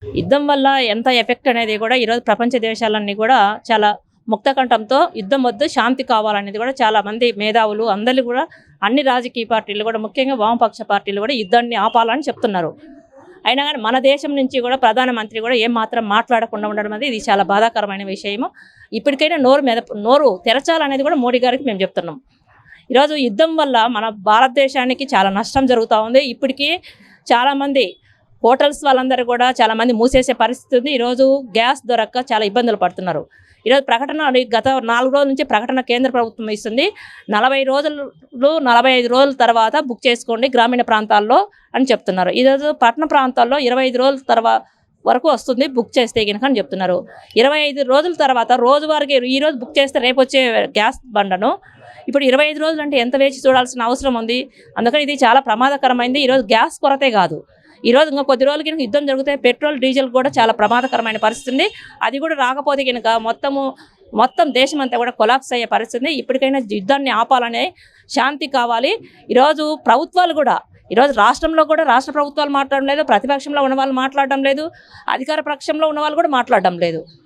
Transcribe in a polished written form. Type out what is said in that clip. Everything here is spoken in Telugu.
యుద్ధం వల్ల ఎంత ఎఫెక్ట్ అనేది కూడా ఈరోజు ప్రపంచ దేశాలన్నీ కూడా చాలా ముక్తకంఠంతో యుద్ధం వద్దు శాంతి కావాలనేది కూడా చాలా మంది మేధావులు అందరూ కూడా అన్ని రాజకీయ పార్టీలు కూడా ముఖ్యంగా వామపక్ష పార్టీలు కూడా యుద్ధాన్ని ఆపాలని చెప్తున్నారు. అయినా కానీ మన దేశం నుంచి కూడా ప్రధానమంత్రి కూడా ఏం మాత్రం మాట్లాడకుండా ఉండడం అనేది ఇది చాలా బాధాకరమైన విషయము. ఇప్పటికైనా నోరు తెరచాలనేది కూడా మోడీ గారికి మేము చెప్తున్నాం. ఈరోజు యుద్ధం వల్ల మన భారతదేశానికి చాలా నష్టం జరుగుతూ ఉంది. ఇప్పటికీ చాలామంది హోటల్స్ వాళ్ళందరూ కూడా చాలామంది మూసేసే పరిస్థితి ఉంది. ఈరోజు గ్యాస్ దొరక్క చాలా ఇబ్బందులు పడుతున్నారు. ఈరోజు ప్రకటన గత 4 రోజుల నుంచి ప్రకటన కేంద్ర ప్రభుత్వం ఇస్తుంది. 40 రోజులు 45 రోజుల తర్వాత బుక్ చేసుకోండి గ్రామీణ ప్రాంతాల్లో అని చెప్తున్నారు. ఈరోజు పట్టణ ప్రాంతాల్లో 25 రోజుల వరకు వస్తుంది బుక్ చేస్తే కనుక అని చెప్తున్నారు. 25 రోజుల తర్వాత రోజువారికి ఈరోజు బుక్ చేస్తే రేపు వచ్చే గ్యాస్ బండను ఇప్పుడు 25 రోజులు అంటే ఎంత వేచి చూడాల్సిన అవసరం ఉంది. అందుకని ఇది చాలా ప్రమాదకరమైంది. ఈరోజు గ్యాస్ కొరతే కాదు, ఈరోజు ఇంకా కొద్ది రోజులు కనుక యుద్ధం జరిగితే పెట్రోల్ డీజిల్ కూడా చాలా ప్రమాదకరమైన పరిస్థితి ఉంది. అది కూడా రాకపోతే కనుక మొత్తం దేశం అంతా కూడా కొలాప్స్ అయ్యే పరిస్థితి. ఇప్పటికైనా యుద్ధాన్ని ఆపాలనే శాంతి కావాలి. ఈరోజు ప్రభుత్వాలు కూడా ఈరోజు రాష్ట్రంలో కూడా రాష్ట్ర ప్రభుత్వాలు మాట్లాడడం లేదు, ప్రతిపక్షంలో ఉన్న వాళ్ళు మాట్లాడడం లేదు, అధికార పక్షంలో ఉన్న వాళ్ళు కూడా మాట్లాడడం లేదు.